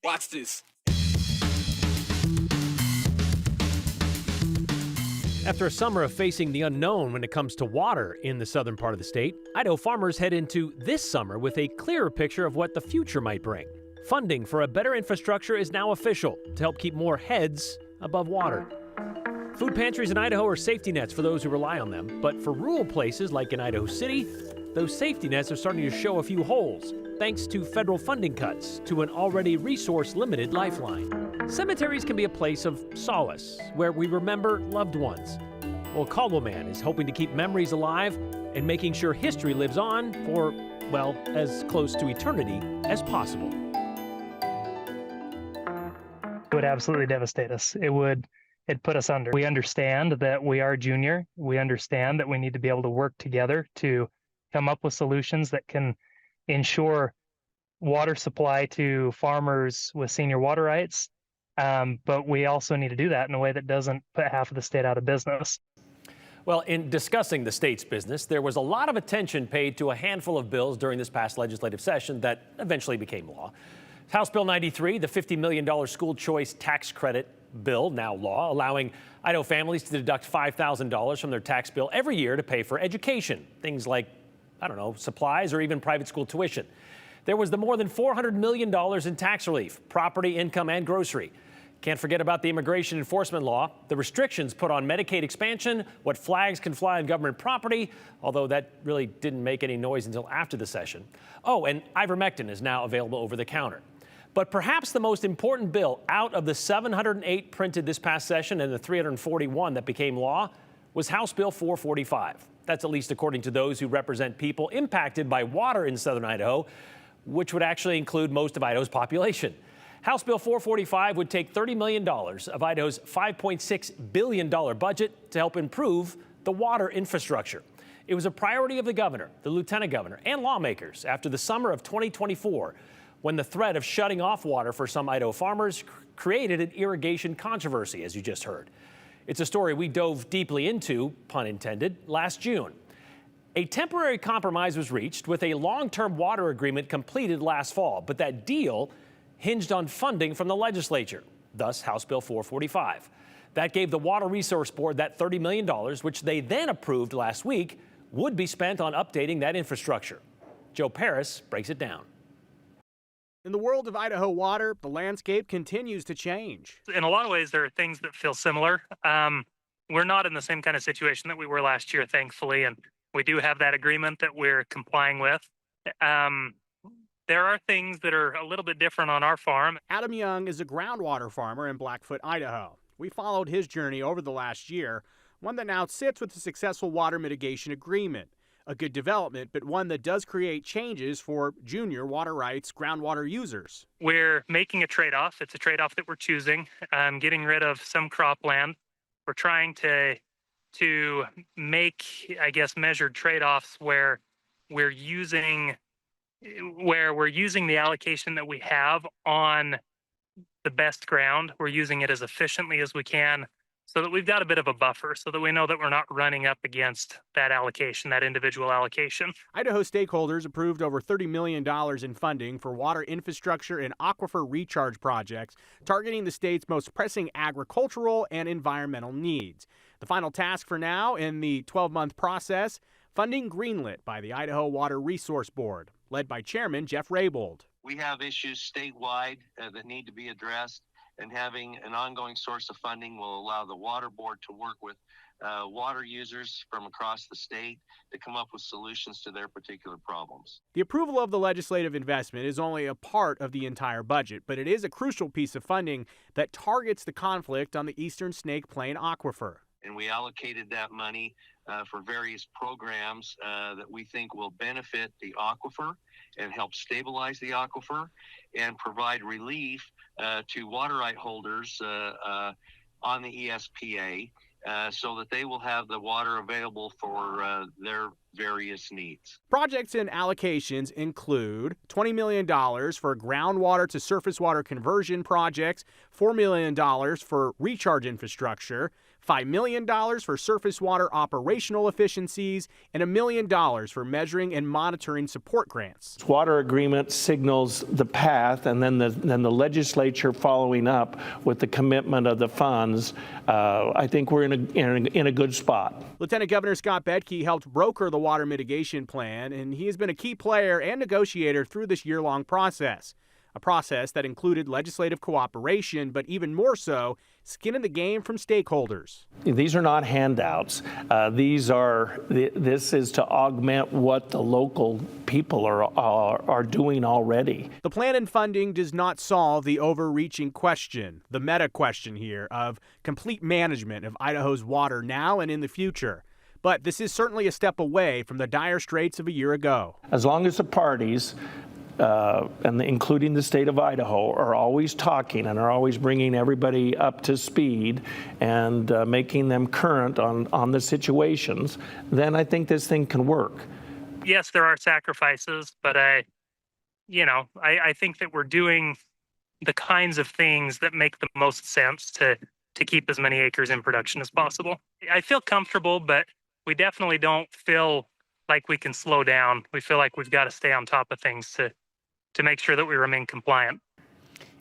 Watch this. After a summer of facing the unknown when it comes to water in the southern part of the state, Idaho farmers head into this summer with a clearer picture of what the future might bring. Funding for a better infrastructure is now official to help keep more heads above water. Food pantries in Idaho are safety nets for those who rely on them, but for rural places like in Idaho City, those safety nets are starting to show a few holes, thanks to federal funding cuts to an already resource-limited lifeline. Cemeteries can be a place of solace, where we remember loved ones. Well, Caldwell Man is hoping to keep memories alive and making sure history lives on for, well, as close to eternity as possible. It would absolutely devastate us. It'd put us under. We understand that we are junior. We understand that we need to be able to work together to come up with solutions that can ensure water supply to farmers with senior water rights. But we also need to do that in a way that doesn't put half of the state out of business. Well, in discussing the state's business, there was a lot of attention paid to a handful of bills during this past legislative session that eventually became law. House Bill 93, the $50 million school choice tax credit bill, now law, allowing Idaho families to deduct $5,000 from their tax bill every year to pay for education, things like, supplies or even private school tuition. There was the more than $400 million in tax relief, property, income, and grocery. Can't forget about the immigration enforcement law, the restrictions put on Medicaid expansion, what flags can fly on government property, although that really didn't make any noise until after the session. Oh, and ivermectin is now available over the counter. But perhaps the most important bill out of the 708 printed this past session and the 341 that became law was House Bill 445. That's at least according to those who represent people impacted by water in southern Idaho, which would actually include most of Idaho's population. House Bill 445 would take $30 million of Idaho's $5.6 billion budget to help improve the water infrastructure. It was a priority of the governor, the lieutenant governor, and lawmakers after the summer of 2024, when the threat of shutting off water for some Idaho farmers created an irrigation controversy, as you just heard. It's a story we dove deeply into, pun intended, last June. A temporary compromise was reached with a long-term water agreement completed last fall, but that deal hinged on funding from the legislature, thus House Bill 445. That gave the Water Resource Board that $30 million, which they then approved last week, would be spent on updating that infrastructure. Joe Paris breaks it down. In the world of Idaho water, the landscape continues to change. In a lot of ways, there are things that feel similar. We're not in the same kind of situation that we were last year, thankfully, and we do have that agreement that we're complying with. There are things that are a little bit different on our farm. Adam Young is a groundwater farmer in Blackfoot, Idaho. We followed his journey over the last year, one that now sits with a successful water mitigation agreement. A good development, but one that does create changes for junior water rights groundwater users. We're making a trade-off. It's a trade-off that we're choosing. Getting rid of some cropland. We're trying to make, measured trade-offs where we're using the allocation that we have on the best ground. We're using it as efficiently as we can so that we've got a bit of a buffer so that we know that we're not running up against that allocation, that individual allocation. Idaho stakeholders approved over $30 million in funding for water infrastructure and aquifer recharge projects, targeting the state's most pressing agricultural and environmental needs. The final task for now in the 12-month process, funding greenlit by the Idaho Water Resource Board, led by Chairman Jeff Raybould. We have issues statewide that need to be addressed, and having an ongoing source of funding will allow the Water Board to work with water users from across the state to come up with solutions to their particular problems. The approval of the legislative investment is only a part of the entire budget, but it is a crucial piece of funding that targets the conflict on the eastern Snake Plain aquifer. And we allocated that money for various programs that we think will benefit the aquifer and help stabilize the aquifer and provide relief to water right holders on the ESPA so that they will have the water available for their various needs. Projects and allocations include $20 million for groundwater to surface water conversion projects, $4 million for recharge infrastructure, $5 million for surface water operational efficiencies, and $1 million for measuring and monitoring support grants. Water agreement signals the path, and then the legislature following up with the commitment of the funds. I think we're in a good spot. Lieutenant Governor Scott Bedke helped broker the water mitigation plan, and he has been a key player and negotiator through this year-long process. A process that included legislative cooperation, but even more so, skin in the game from stakeholders. These are not handouts. This is to augment what the local people are doing already. The plan and funding does not solve the overreaching question, the meta question here, of complete management of Idaho's water now and in the future. But this is certainly a step away from the dire straits of a year ago. As long as the parties, including the state of Idaho, are always talking and are always bringing everybody up to speed and making them current on the situations, then I think this thing can work. Yes, there are sacrifices, but I think that we're doing the kinds of things that make the most sense to keep as many acres in production as possible. I feel comfortable, but we definitely don't feel like we can slow down. We feel like we've got to stay on top of things to make sure that we remain compliant.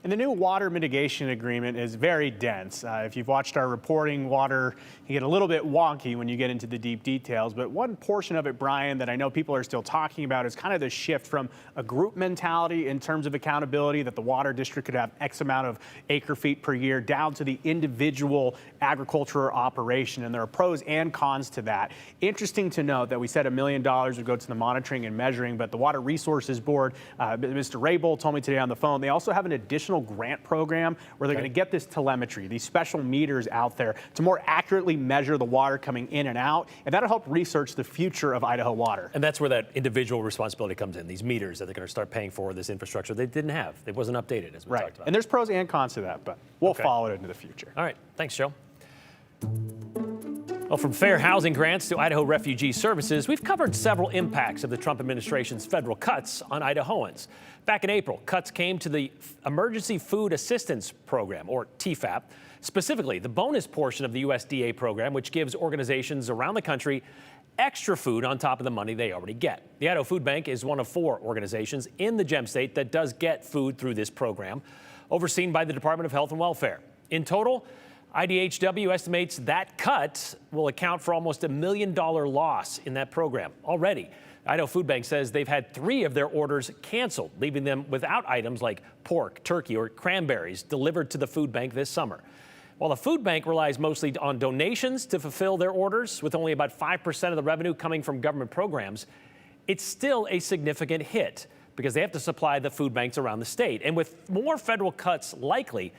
And the new water mitigation agreement is very dense. If you've watched our reporting, water can get a little bit wonky when you get into the deep details. But one portion of it, Brian, that I know people are still talking about is kind of the shift from a group mentality in terms of accountability, that the water district could have X amount of acre feet per year, down to the individual agriculture operation. And there are pros and cons to that. Interesting to note that we said $1 million would go to the monitoring and measuring, but the Water Resources Board, Mr. Rabel told me today on the phone, they also have an additional grant program where they're going to get this telemetry, these special meters out there to more accurately measure the water coming in and out, and that'll help research the future of Idaho water. And that's where that individual responsibility comes in, these meters that they're going to start paying for, this infrastructure they didn't have. It wasn't updated, as we talked about. And there's pros and cons to that, but we'll follow it into the future. All right. Thanks, Joe. Well, from fair housing grants to Idaho Refugee Services, we've covered several impacts of the Trump administration's federal cuts on Idahoans. Back in April, cuts came to the Emergency Food Assistance Program, or TFAP, specifically the bonus portion of the USDA program, which gives organizations around the country extra food on top of the money they already get. The Idaho Food Bank is one of 4 organizations in the Gem State that does get food through this program, overseen by the Department of Health and Welfare. In total, IDHW estimates that cut will account for almost $1 million loss in that program already. Idaho Food Bank says they've had 3 of their orders canceled, leaving them without items like pork, turkey, or cranberries delivered to the food bank this summer. While the food bank relies mostly on donations to fulfill their orders, with only about 5% of the revenue coming from government programs, it's still a significant hit because they have to supply the food banks around the state. And with more federal cuts likely,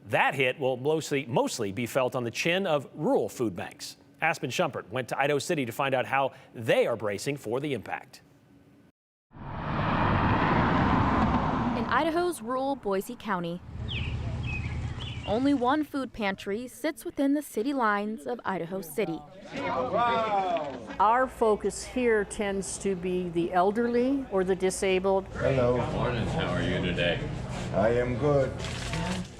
that hit will mostly be felt on the chin of rural food banks. Aspen Shumpert went to Idaho City to find out how they are bracing for the impact. In Idaho's rural Boise County, only one food pantry sits within the city lines of Idaho City. Our focus here tends to be the elderly or the disabled. Hello. Good morning. How are you today? I am good.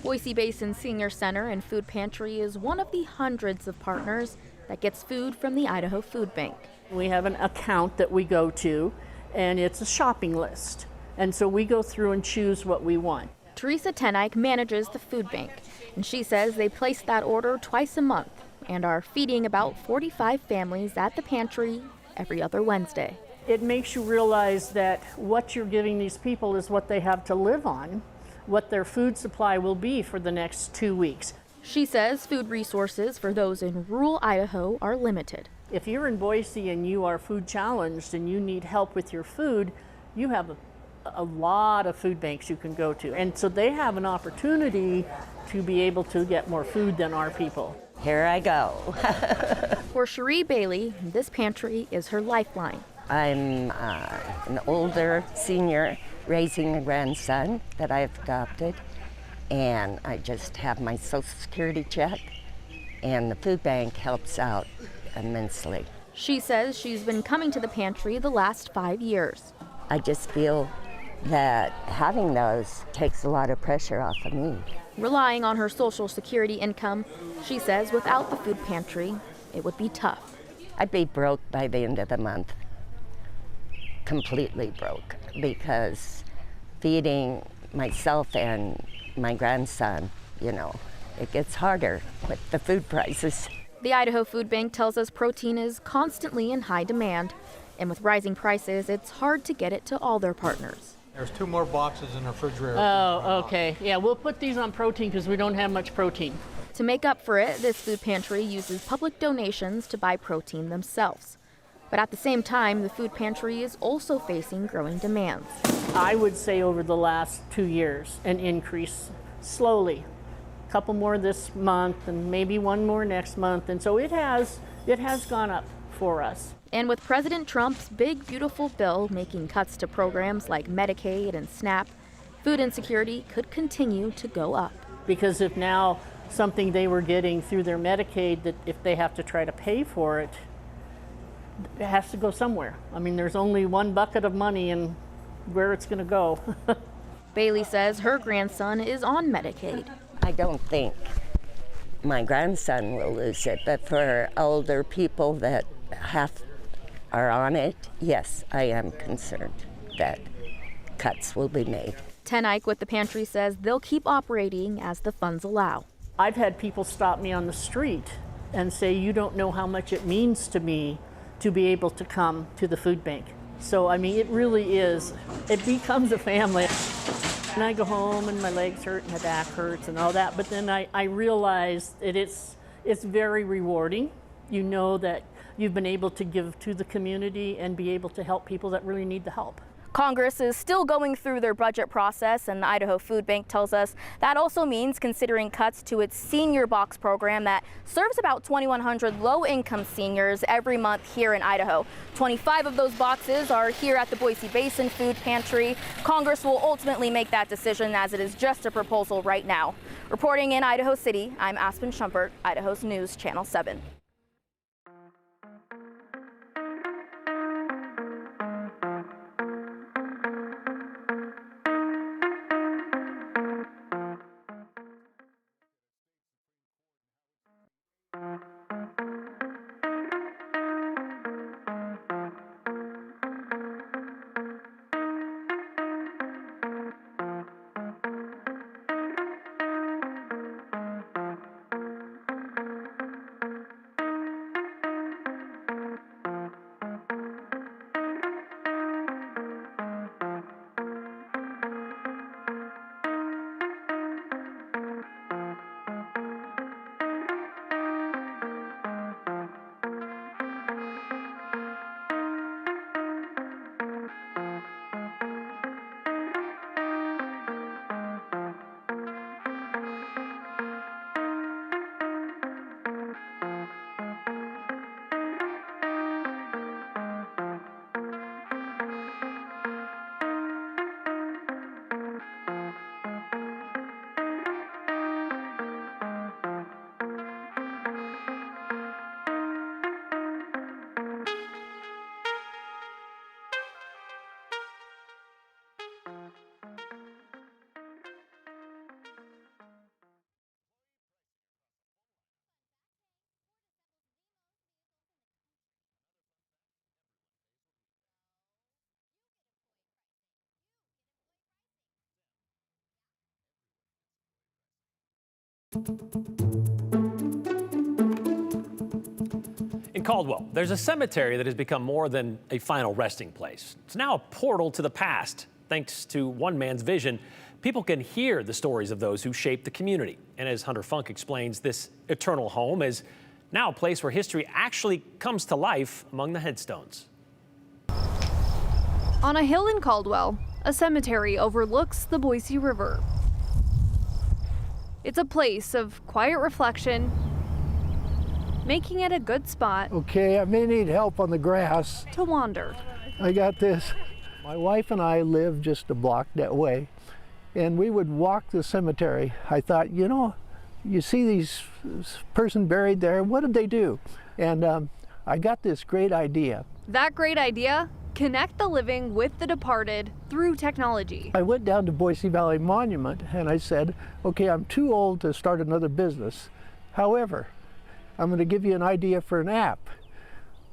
Boise Basin Senior Center and Food Pantry is one of the hundreds of partners that gets food from the Idaho Food Bank. We have an account that we go to, and it's a shopping list. And so we go through and choose what we want. Teresa Tenike manages the food bank, and she says they place that order twice a month and are feeding about 45 families at the pantry every other Wednesday. It makes you realize that what you're giving these people is what they have to live on, what their food supply will be for the next 2 weeks. She says food resources for those in rural Idaho are limited. If you're in Boise and you are food challenged and you need help with your food, you have a lot of food banks you can go to. And so they have an opportunity to be able to get more food than our people. Here I go. For Cherie Bailey, this pantry is her lifeline. I'm an older senior raising a grandson that I've adopted, and I just have my Social Security check, and the food bank helps out immensely. She says she's been coming to the pantry the last 5 years. I just feel that having those takes a lot of pressure off of me. Relying on her Social Security income, she says without the food pantry, it would be tough. I'd be broke by the end of the month. Completely broke, because feeding myself and my grandson, it gets harder with the food prices. The Idaho Food Bank tells us protein is constantly in high demand, and with rising prices, it's hard to get it to all their partners. There's 2 more boxes in the refrigerator. Oh, okay. Yeah, we'll put these on protein because we don't have much protein. To make up for it, this food pantry uses public donations to buy protein themselves. But at the same time, the food pantry is also facing growing demands. I would say over the last 2 years, an increase slowly. A couple more this month and maybe one more next month. And so it has gone up for us. And with President Trump's big, beautiful bill making cuts to programs like Medicaid and SNAP, food insecurity could continue to go up. Because if now something they were getting through their Medicaid, that if they have to try to pay for it, it has to go somewhere. I mean, there's only one bucket of money and where it's going to go. Bailey says her grandson is on Medicaid. I don't think my grandson will lose it, but for older people that are on it, yes, I am concerned that cuts will be made. Ten Ike with the pantry says they'll keep operating as the funds allow. I've had people stop me on the street and say, you don't know how much it means to me to be able to come to the food bank. So, I mean, it really is, it becomes a family. And I go home and my legs hurt and my back hurts and all that, but then I realize that it's very rewarding. You know that you've been able to give to the community and be able to help people that really need the help. Congress is still going through their budget process, and the Idaho Food Bank tells us that also means considering cuts to its senior box program that serves about 2,100 low-income seniors every month here in Idaho. 25 of those boxes are here at the Boise Basin Food Pantry. Congress will ultimately make that decision, as it is just a proposal right now. Reporting in Idaho City, I'm Aspen Schumpert, Idaho's News Channel 7. In Caldwell, there's a cemetery that has become more than a final resting place. It's now a portal to the past. Thanks to one man's vision, people can hear the stories of those who shaped the community. And as Hunter Funk explains, this eternal home is now a place where history actually comes to life among the headstones. On a hill in Caldwell, a cemetery overlooks the Boise River. It's a place of quiet reflection, making it a good spot. Okay, I may need help on the grass. To wander. I got this. My wife and I live just a block that way, and we would walk the cemetery. I thought, you see these person buried there, what did they do? And I got this great idea. That great idea Connect the living with the departed through technology. I went down to Boise Valley Monument and I said, okay, I'm too old to start another business. However, I'm going to give you an idea for an app.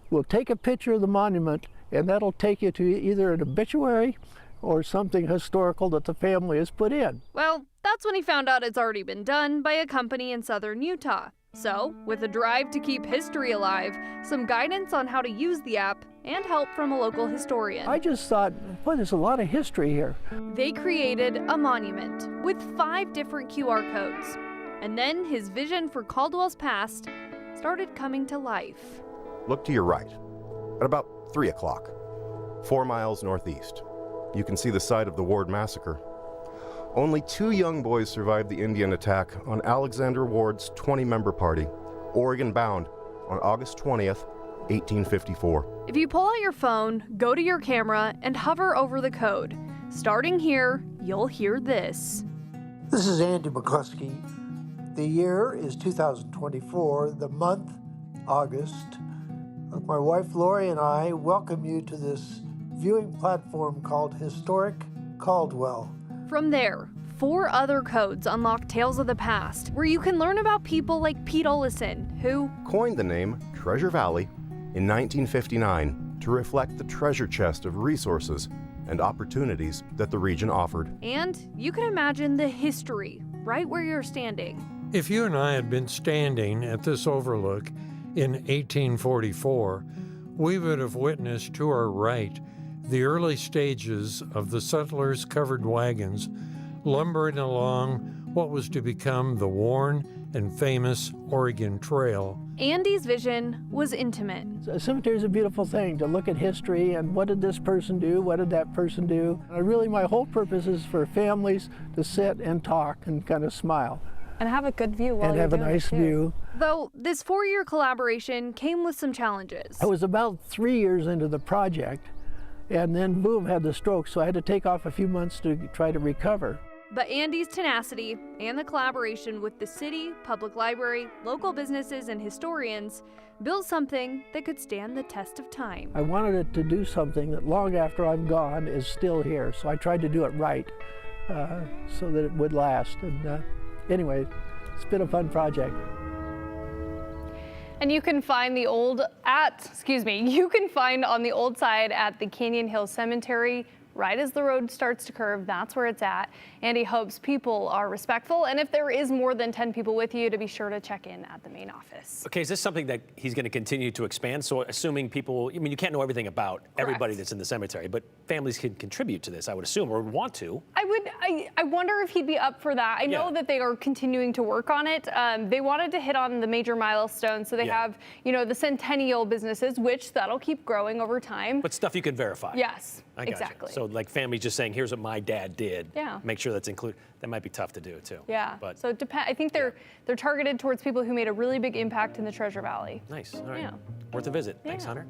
We'll take a picture of the monument and that'll take you to either an obituary or something historical that the family has put in. Well, that's when he found out it's already been done by a company in southern Utah. So, with a drive to keep history alive, some guidance on how to use the app, and help from a local historian. I just thought, boy, there's a lot of history here. They created a monument with 5 different QR codes. And then his vision for Caldwell's past started coming to life. Look to your right. At about 3 o'clock, 4 miles northeast, you can see the site of the Ward Massacre. Only 2 young boys survived the Indian attack on Alexander Ward's 20-member party, Oregon bound, on August 20th, 1854. If you pull out your phone, go to your camera, and hover over the code. Starting here, you'll hear this. This is Andy McCluskey. The year is 2024, the month, August. My wife Lori and I welcome you to this viewing platform called Historic Caldwell. From there, 4 other codes unlock tales of the past, where you can learn about people like Pete Olison, who coined the name Treasure Valley in 1959 to reflect the treasure chest of resources and opportunities that the region offered. And you can imagine the history right where you're standing. If you and I had been standing at this overlook in 1844, we would have witnessed to our right the early stages of the settlers' covered wagons lumbering along what was to become the worn and famous Oregon Trail. Andy's vision was intimate. A cemetery is a beautiful thing to look at history and what did this person do, what did that person do. Really, my whole purpose is for families to sit and talk and kind of smile. And have a good view while and you're have a doing nice it too. view. Though this 4-year collaboration came with some challenges. I was about 3 years into the project, and then boom, had the stroke, so I had to take off a few months to try to recover. But Andy's tenacity and the collaboration with the city, public library, local businesses, and historians built something that could stand the test of time. I wanted it to do something that long after I'm gone is still here, so I tried to do it right so that it would last. And anyway, it's been a fun project. And you can find you can find on the old side at the Canyon Hill Cemetery, right as the road starts to curve, that's where it's at. And he hopes people are respectful. And if there is more than 10 people with you, to be sure to check in at the main office. Okay, is this something that he's going to continue to expand? So assuming people, I mean, you can't know everything about everybody that's in the cemetery, but families can contribute to this, I would assume, or would want to. I wonder if he'd be up for that. I know that they are continuing to work on it. They wanted to hit on the major milestones. So they have, the centennial businesses, which that'll keep growing over time. But stuff you can verify. Yes, I gotcha. exactly. So like families just saying, here's what my dad did. Yeah. Make sure that's included. That might be tough to do too. Yeah. But so I think they're targeted towards people who made a really big impact in the Treasure Valley. Nice. All right. Yeah. Worth a visit. Thanks, Hunter.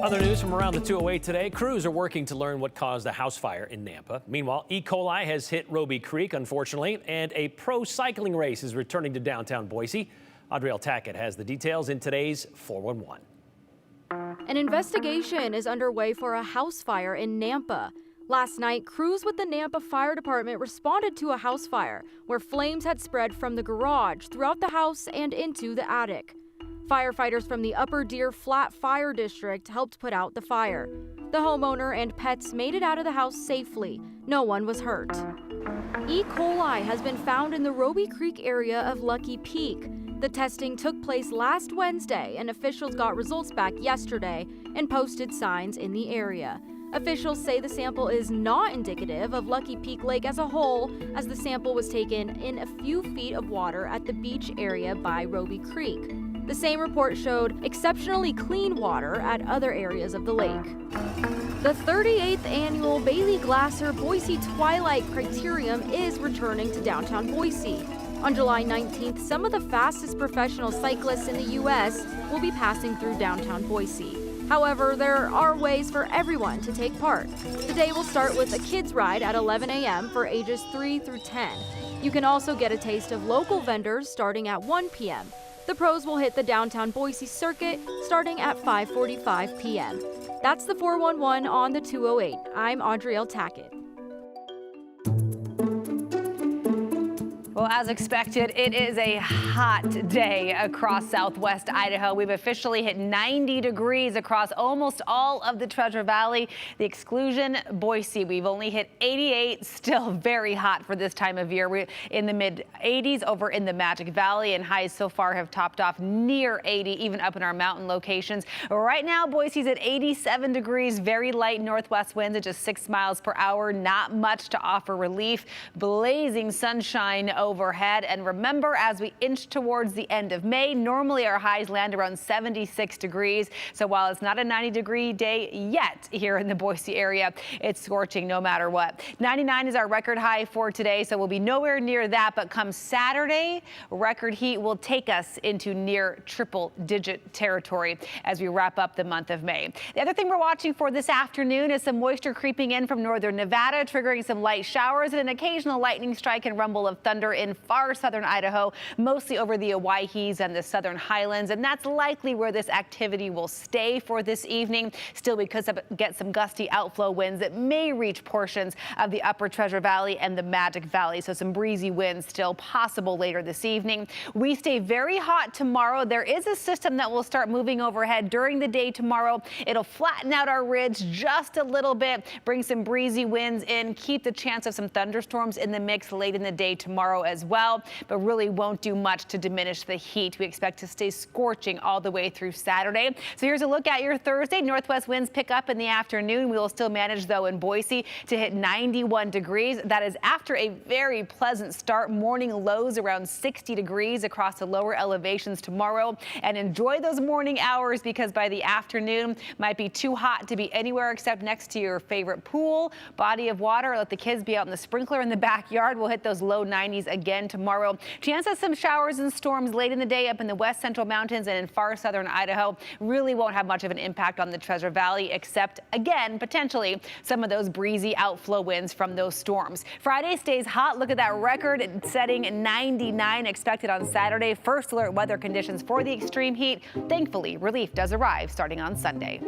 Other news from around the 208 today. Crews are working to learn what caused the house fire in Nampa. Meanwhile, E. coli has hit Roby Creek, unfortunately, and a pro cycling race is returning to downtown Boise. Adriel Tackett has the details in today's 411. An investigation is underway for a house fire in Nampa. Last night, crews with the Nampa Fire Department responded to a house fire where flames had spread from the garage throughout the house and into the attic. Firefighters from the Upper Deer Flat Fire District helped put out the fire. The homeowner and pets made it out of the house safely. No one was hurt. E. coli has been found in the Roby Creek area of Lucky Peak. The testing took place last Wednesday, and officials got results back yesterday and posted signs in the area. Officials say the sample is not indicative of Lucky Peak Lake as a whole, as the sample was taken in a few feet of water at the beach area by Roby Creek. The same report showed exceptionally clean water at other areas of the lake. The 38th annual Bailey Glasser Boise Twilight Criterium is returning to downtown Boise. On July 19th, some of the fastest professional cyclists in the U.S. will be passing through downtown Boise. However, there are ways for everyone to take part. The day will start with a kids ride at 11 a.m. for ages 3 through 10. You can also get a taste of local vendors starting at 1 p.m. The pros will hit the downtown Boise circuit starting at 5:45 p.m. That's the 411 on the 208. I'm Adriel Tackett. Well, as expected, it is a hot day across southwest Idaho. We've officially hit 90 degrees across almost all of the Treasure Valley. The exclusion, Boise, we've only hit 88, still very hot for this time of year. We're in the mid 80s over in the Magic Valley, and highs so far have topped off near 80, even up in our mountain locations. Right now, Boise's at 87 degrees, very light northwest winds at just 6 miles per hour. Not much to offer relief. Blazing sunshine overhead. And remember, as we inch towards the end of May, normally our highs land around 76 degrees. So while it's not a 90-degree day yet here in the Boise area, it's scorching no matter what. 99 is our record high for today, so we'll be nowhere near that. But come Saturday, record heat will take us into near triple-digit territory as we wrap up the month of May. The other thing we're watching for this afternoon is some moisture creeping in from northern Nevada, triggering some light showers and an occasional lightning strike and rumble of thunder in far southern Idaho, mostly over the Owyhees and the southern highlands, and that's likely where this activity will stay for this evening. Still, we could get some gusty outflow winds that may reach portions of the upper Treasure Valley and the Magic Valley, so some breezy winds still possible later this evening. We stay very hot tomorrow. There is a system that will start moving overhead during the day tomorrow. It'll flatten out our ridge just a little bit, bring some breezy winds in, keep the chance of some thunderstorms in the mix late in the day tomorrow as well, but really won't do much to diminish the heat. We expect to stay scorching all the way through Saturday. So here's a look at your Thursday. Northwest winds pick up in the afternoon. We will still manage, though, in Boise to hit 91 degrees. That is after a very pleasant start. Morning lows around 60 degrees across the lower elevations tomorrow. And enjoy those morning hours, because by the afternoon might be too hot to be anywhere except next to your favorite pool, body of water. Let the kids be out in the sprinkler in the backyard. We'll hit those low 90s again tomorrow. Chance of some showers and storms late in the day up in the west central mountains and in far southern Idaho. Really won't have much of an impact on the Treasure Valley, except again, potentially some of those breezy outflow winds from those storms. Friday stays hot. Look at that record setting 99 expected on Saturday. First alert weather conditions for the extreme heat. Thankfully, relief does arrive starting on Sunday.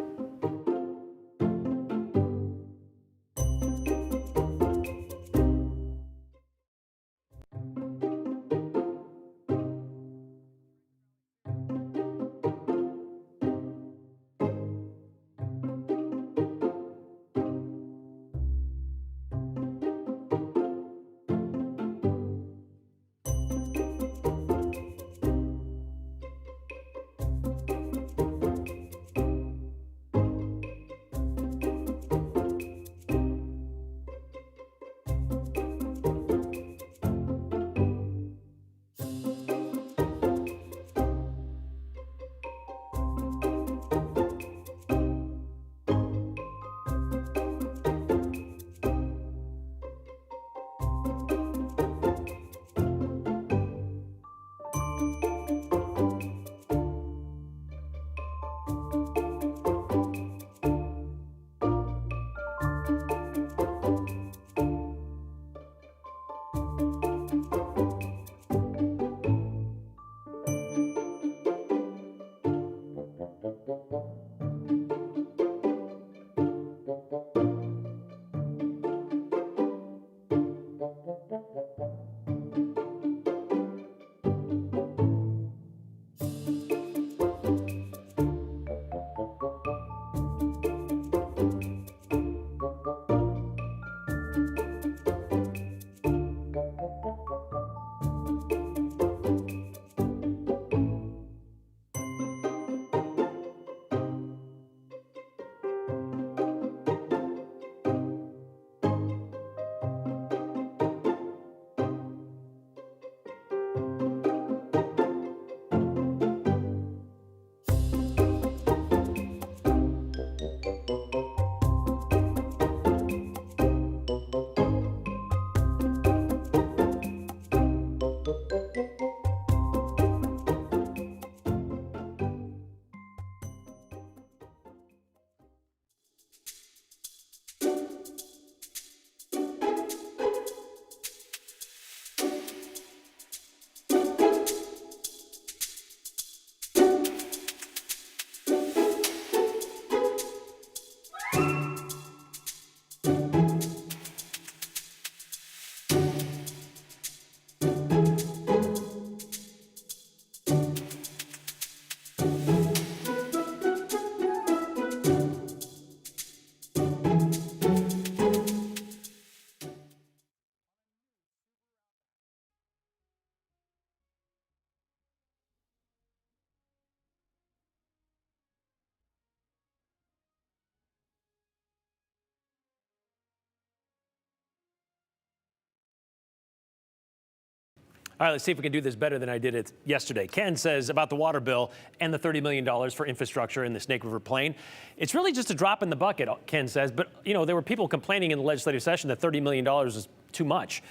All right, let's see if we can do this better than I did it yesterday. Ken says about the water bill and the $30 million for infrastructure in the Snake River Plain. It's really just a drop in the bucket, Ken says. But, you know, there were people complaining in the legislative session that $30 million is too much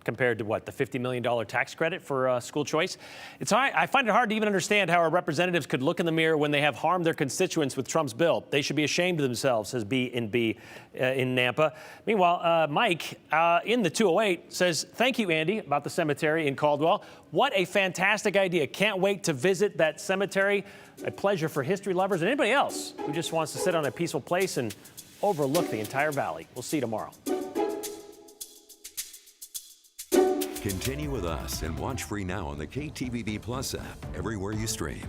compared to what, the $50 million tax credit for school choice. I find it hard to even understand how our representatives could look in the mirror when they have harmed their constituents with Trump's bill. They should be ashamed of themselves, says B in Nampa. Meanwhile, Mike in the 208 says, thank you, Andy, about the cemetery in Caldwell. What a fantastic idea. Can't wait to visit that cemetery. A pleasure for history lovers and anybody else who just wants to sit on a peaceful place and overlook the entire valley. We'll see you tomorrow. Continue with us and watch free now on the KTVV Plus app everywhere you stream.